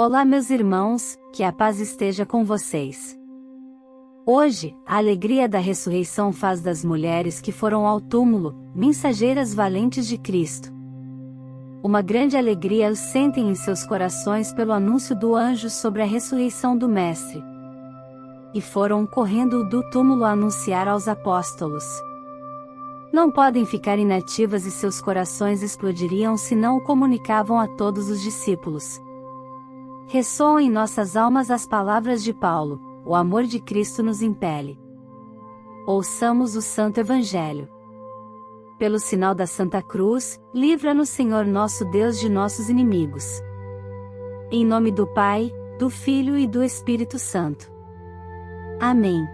Olá, meus irmãos, que a paz esteja com vocês. Hoje, a alegria da ressurreição faz das mulheres que foram ao túmulo, mensageiras valentes de Cristo. Uma grande alegria os sentem em seus corações pelo anúncio do anjo sobre a ressurreição do Mestre. E foram correndo do túmulo a anunciar aos apóstolos. Não podem ficar inativas e seus corações explodiriam se não o comunicavam a todos os discípulos. Ressoam em nossas almas as palavras de Paulo: o amor de Cristo nos impele. Ouçamos o Santo Evangelho. Pelo sinal da Santa Cruz, livra-nos, Senhor nosso Deus, de nossos inimigos. Em nome do Pai, do Filho e do Espírito Santo. Amém.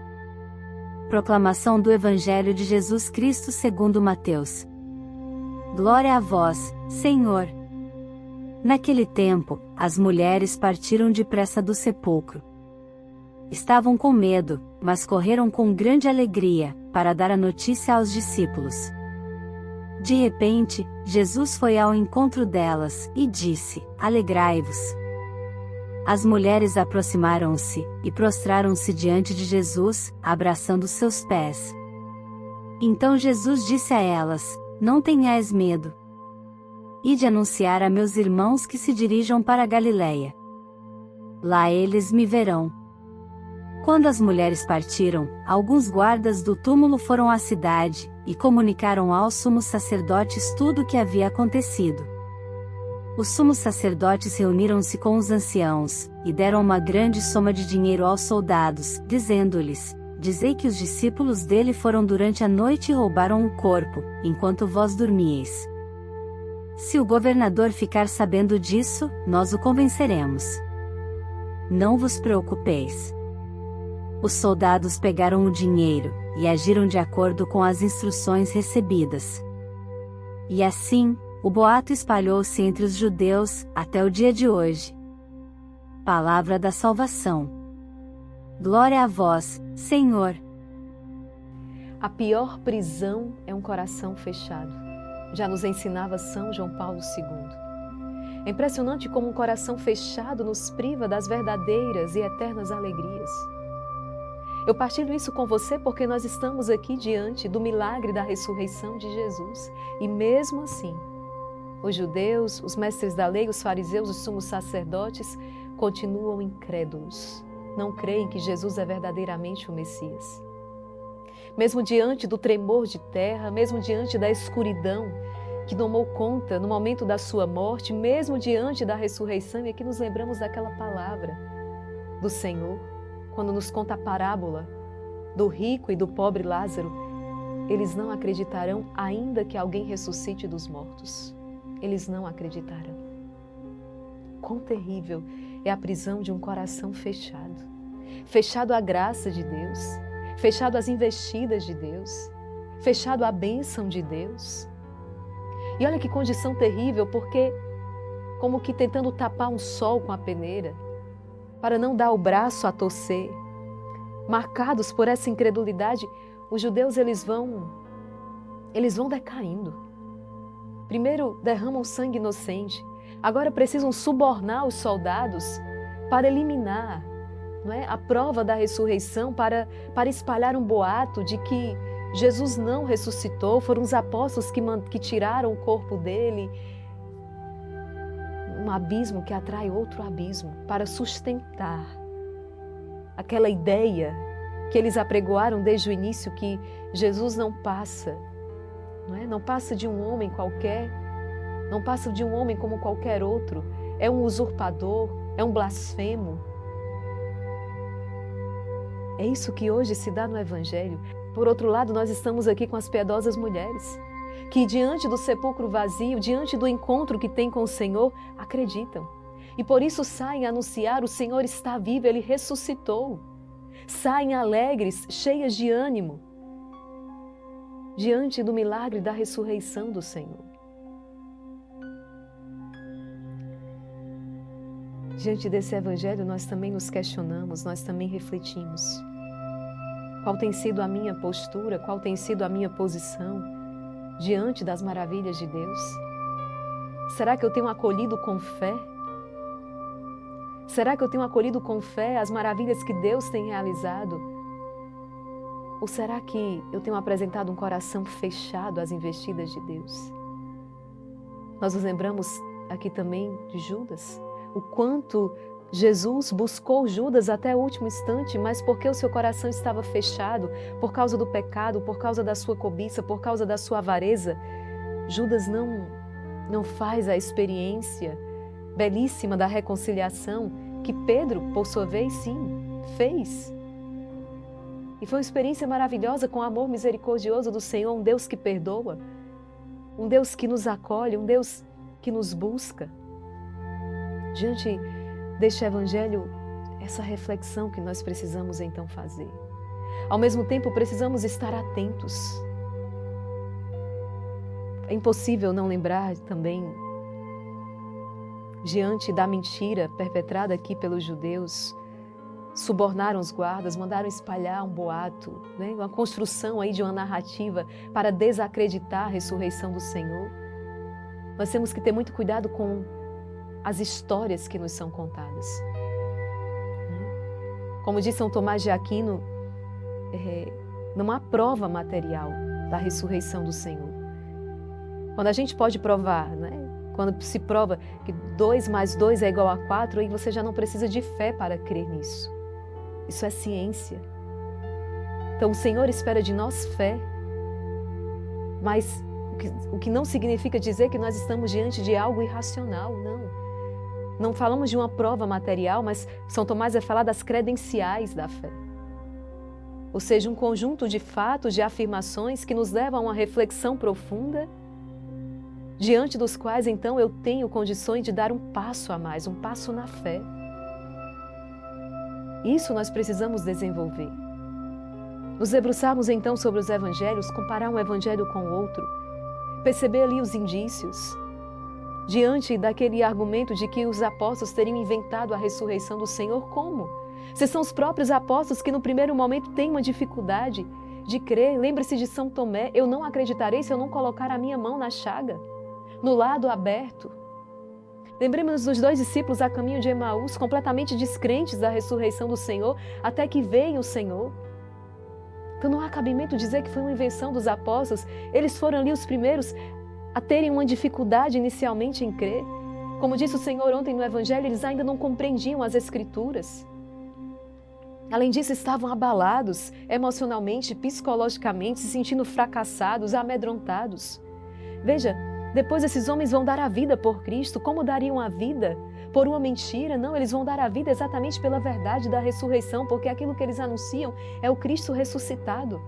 Proclamação do Evangelho de Jesus Cristo segundo Mateus. Glória a vós, Senhor. Naquele tempo, as mulheres partiram depressa do sepulcro. Estavam com medo, mas correram com grande alegria, para dar a notícia aos discípulos. De repente, Jesus foi ao encontro delas, e disse: Alegrai-vos. As mulheres aproximaram-se, e prostraram-se diante de Jesus, abraçando seus pés. Então Jesus disse a elas: Não tenhais medo. Ide anunciar a meus irmãos que se dirijam para a Galiléia. Lá eles me verão. Quando as mulheres partiram, alguns guardas do túmulo foram à cidade, e comunicaram aos sumos sacerdotes tudo o que havia acontecido. Os sumos sacerdotes reuniram-se com os anciãos, e deram uma grande soma de dinheiro aos soldados, dizendo-lhes: Dizei que os discípulos dele foram durante a noite e roubaram o corpo, enquanto vós dormíeis. Se o governador ficar sabendo disso, nós o convenceremos. Não vos preocupeis. Os soldados pegaram o dinheiro, e agiram de acordo com as instruções recebidas. E assim, o boato espalhou-se entre os judeus, até o dia de hoje. Palavra da salvação. Glória a vós, Senhor. A pior prisão é um coração fechado. Já nos ensinava São João Paulo II. É impressionante como um coração fechado nos priva das verdadeiras e eternas alegrias. Eu partilho isso com você porque nós estamos aqui diante do milagre da ressurreição de Jesus. E mesmo assim, os judeus, os mestres da lei, os fariseus, os sumos sacerdotes continuam incrédulos. Não creem que Jesus é verdadeiramente o Messias. Mesmo diante do tremor de terra, mesmo diante da escuridão que tomou conta no momento da sua morte, mesmo diante da ressurreição, e aqui nos lembramos daquela palavra do Senhor, quando nos conta a parábola do rico e do pobre Lázaro, eles não acreditarão ainda que alguém ressuscite dos mortos. Eles não acreditarão. Quão terrível é a prisão de um coração fechado. Fechado à graça de Deus, fechado às investidas de Deus, fechado à bênção de Deus. E olha que condição terrível, porque como que tentando tapar um sol com a peneira, para não dar o braço a torcer. Marcados por essa incredulidade, os judeus eles vão decaindo. Primeiro derramam sangue inocente, agora precisam subornar os soldados para eliminar, não é, a prova da ressurreição, para espalhar um boato de que Jesus não ressuscitou, foram os apóstolos que tiraram o corpo dele. Um abismo que atrai outro abismo, para sustentar aquela ideia que eles apregoaram desde o início, que Jesus não passa, não passa de um homem qualquer, não passa de um homem como qualquer outro, é um usurpador, é um blasfemo. É isso que hoje se dá no Evangelho. Por outro lado, nós estamos aqui com as piedosas mulheres, que diante do sepulcro vazio, diante do encontro que tem com o Senhor, acreditam. E por isso saem a anunciar: o Senhor está vivo, Ele ressuscitou. Saem alegres, cheias de ânimo, diante do milagre da ressurreição do Senhor. Diante desse Evangelho, nós também nos questionamos, nós também refletimos. Qual tem sido a minha postura, qual tem sido a minha posição diante das maravilhas de Deus? Será que eu tenho acolhido com fé? Será que eu tenho acolhido com fé as maravilhas que Deus tem realizado? Ou será que eu tenho apresentado um coração fechado às investidas de Deus? Nós nos lembramos aqui também de Judas, o quanto Jesus buscou Judas até o último instante, mas porque o seu coração estava fechado, por causa do pecado, por causa da sua cobiça, por causa da sua avareza, Judas não faz a experiência belíssima da reconciliação que Pedro, por sua vez, sim, fez. E foi uma experiência maravilhosa com o amor misericordioso do Senhor, um Deus que perdoa, um Deus que nos acolhe, um Deus que nos busca. Diante deste Evangelho, essa reflexão que nós precisamos então fazer. Ao mesmo tempo, precisamos estar atentos. É impossível não lembrar também, diante da mentira perpetrada aqui pelos judeus, subornaram os guardas, mandaram espalhar um boato, né? Uma construção aí de uma narrativa para desacreditar a ressurreição do Senhor. Nós temos que ter muito cuidado com as histórias que nos são contadas. Como diz São Tomás de Aquino, não há prova material da ressurreição do Senhor. Quando a gente pode provar, né? Quando se prova que 2 mais 2 é igual a 4, aí você já não precisa de fé para crer nisso. Isso é ciência. Então o Senhor espera de nós fé, mas o que não significa dizer que nós estamos diante de algo irracional, não. Não falamos de uma prova material, mas São Tomás vai falar das credenciais da fé. Ou seja, um conjunto de fatos, de afirmações que nos levam a uma reflexão profunda, diante dos quais, então, eu tenho condições de dar um passo a mais, um passo na fé. Isso nós precisamos desenvolver. Nos debruçarmos, então, sobre os evangelhos, comparar um evangelho com o outro, perceber ali os indícios, diante daquele argumento de que os apóstolos teriam inventado a ressurreição do Senhor, como? Se são os próprios apóstolos que no primeiro momento têm uma dificuldade de crer. Lembre-se de São Tomé, eu não acreditarei se eu não colocar a minha mão na chaga, no lado aberto. Lembremos-nos dos 2 discípulos a caminho de Emaús, completamente descrentes da ressurreição do Senhor, até que veio o Senhor. Então não há cabimento dizer que foi uma invenção dos apóstolos. Eles foram ali os primeiros a terem uma dificuldade inicialmente em crer. Como disse o Senhor ontem no Evangelho, eles ainda não compreendiam as Escrituras. Além disso, estavam abalados emocionalmente, psicologicamente, se sentindo fracassados, amedrontados. Veja, depois esses homens vão dar a vida por Cristo. Como dariam a vida? Por uma mentira? Não, eles vão dar a vida exatamente pela verdade da ressurreição, porque aquilo que eles anunciam é o Cristo ressuscitado.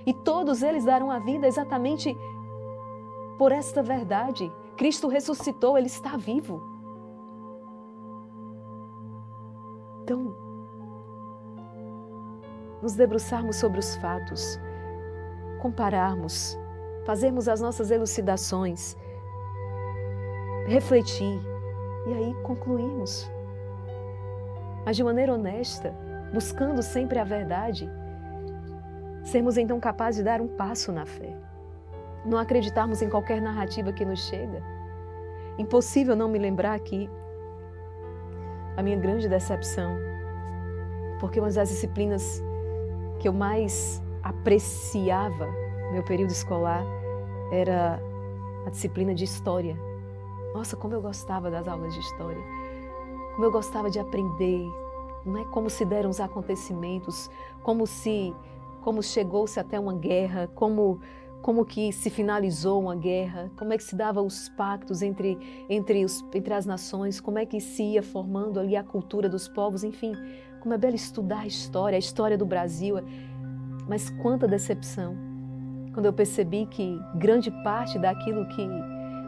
E todos eles darão a vida exatamente por esta verdade. Cristo ressuscitou, Ele está vivo. Então, nos debruçarmos sobre os fatos, compararmos, fazermos as nossas elucidações, refletir e aí concluirmos. Mas de maneira honesta, buscando sempre a verdade, sermos então capazes de dar um passo na fé. Não acreditarmos em qualquer narrativa que nos chega. Impossível não me lembrar aqui a minha grande decepção, porque uma das disciplinas que eu mais apreciava no meu período escolar era a disciplina de História. Nossa, como eu gostava das aulas de História, como eu gostava de aprender, não é? Como se deram os acontecimentos, como chegou-se até uma guerra, como que se finalizou uma guerra, como é que se dava os pactos entre as nações, como é que se ia formando ali a cultura dos povos, enfim, como é belo estudar a história do Brasil. Mas quanta decepção, quando eu percebi que grande parte daquilo que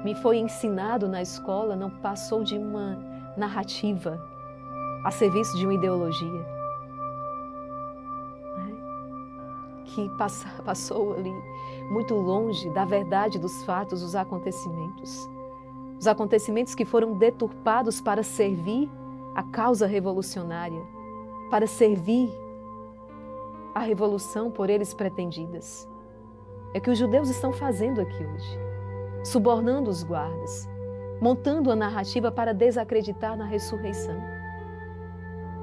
me foi ensinado na escola não passou de uma narrativa a serviço de uma ideologia, que passou ali muito longe da verdade dos fatos, dos acontecimentos. Os acontecimentos que foram deturpados para servir a causa revolucionária, para servir a revolução por eles pretendidas. É o que os judeus estão fazendo aqui hoje, subornando os guardas, montando a narrativa para desacreditar na ressurreição.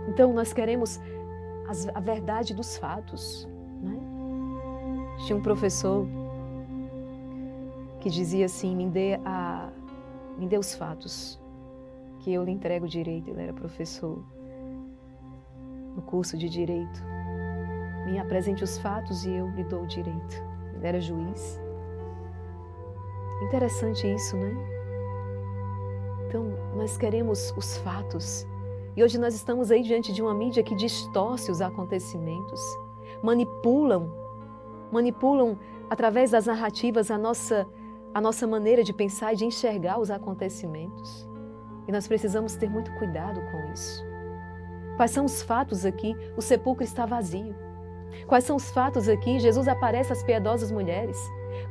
Então nós queremos a verdade dos fatos, né? Tinha um professor que dizia assim, me dê os fatos, que eu lhe entrego o direito. Ele era professor no curso de direito. Me apresente os fatos e eu lhe dou o direito. Ele era juiz. Interessante isso, né? Então, nós queremos os fatos. E hoje nós estamos aí diante de uma mídia que distorce os acontecimentos, manipulam através das narrativas a nossa maneira de pensar e de enxergar os acontecimentos. E nós precisamos ter muito cuidado com isso. Quais são os fatos aqui? O sepulcro está vazio. Quais são os fatos aqui? Jesus aparece às piedosas mulheres.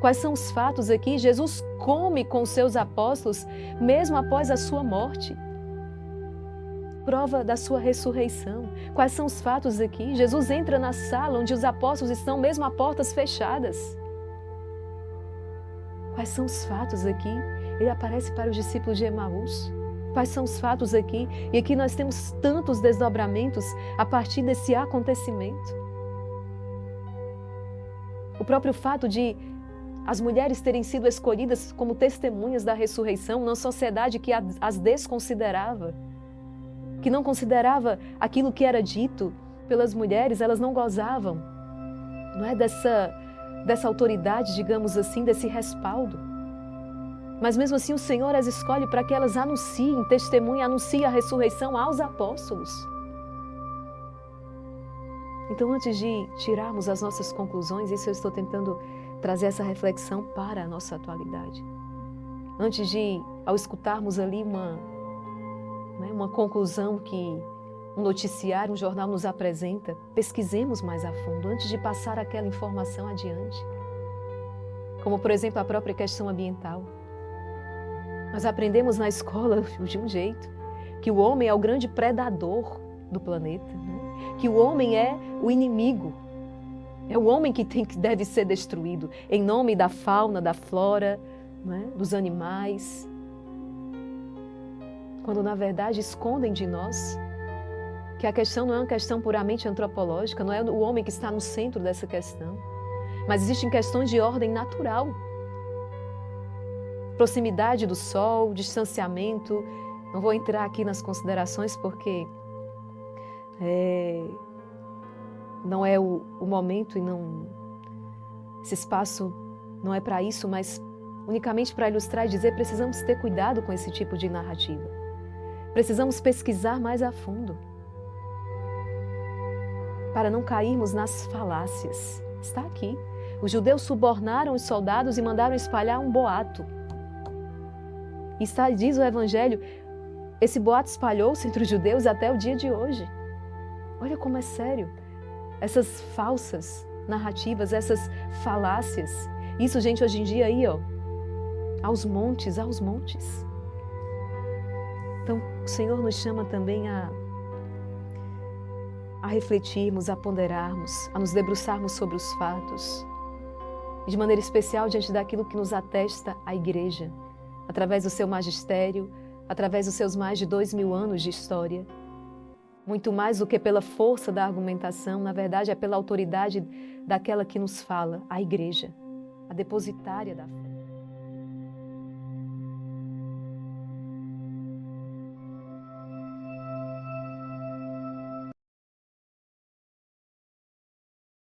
Quais são os fatos aqui? Jesus come com os seus apóstolos, mesmo após a sua morte. Prova da sua ressurreição. Quais são os fatos aqui? Jesus entra na sala onde os apóstolos estão, mesmo a portas fechadas. Quais são os fatos aqui? Ele aparece para os discípulos de Emaús. Quais são os fatos aqui? E aqui nós temos tantos desdobramentos a partir desse acontecimento. O próprio fato de as mulheres terem sido escolhidas como testemunhas da ressurreição numa sociedade que as desconsiderava, que não considerava aquilo que era dito pelas mulheres, elas não gozavam, não é dessa autoridade, digamos assim, desse respaldo. Mas mesmo assim o Senhor as escolhe para que elas anunciem, testemunhem, anunciem a ressurreição aos apóstolos. Então, antes de tirarmos as nossas conclusões, isso eu estou tentando trazer essa reflexão para a nossa atualidade. Antes de, ao escutarmos ali uma conclusão que um noticiário, um jornal nos apresenta, pesquisemos mais a fundo antes de passar aquela informação adiante. Como, por exemplo, a própria questão ambiental. Nós aprendemos na escola, de um jeito, que o homem é o grande predador do planeta, né? Que o homem é o inimigo. É o homem que deve ser destruído em nome da fauna, da flora, né? Dos animais. Quando, na verdade, escondem de nós que a questão não é uma questão puramente antropológica, não é o homem que está no centro dessa questão, mas existem questões de ordem natural. Proximidade do sol, distanciamento. Não vou entrar aqui nas considerações porque não é o momento e esse espaço não é para isso, mas unicamente para ilustrar e dizer, precisamos ter cuidado com esse tipo de narrativa. Precisamos pesquisar mais a fundo para não cairmos nas falácias. Está aqui. Os judeus subornaram os soldados e mandaram espalhar um boato. E diz o Evangelho, esse boato espalhou-se entre os judeus até o dia de hoje. Olha como é sério. Essas falsas narrativas, essas falácias. Isso, gente, hoje em dia aí, aos montes. Então, o Senhor nos chama também a refletirmos, a ponderarmos, a nos debruçarmos sobre os fatos. E de maneira especial diante daquilo que nos atesta a Igreja, através do seu magistério, através dos seus mais de 2000 anos de história. Muito mais do que pela força da argumentação, na verdade é pela autoridade daquela que nos fala, a Igreja, a depositária da fé.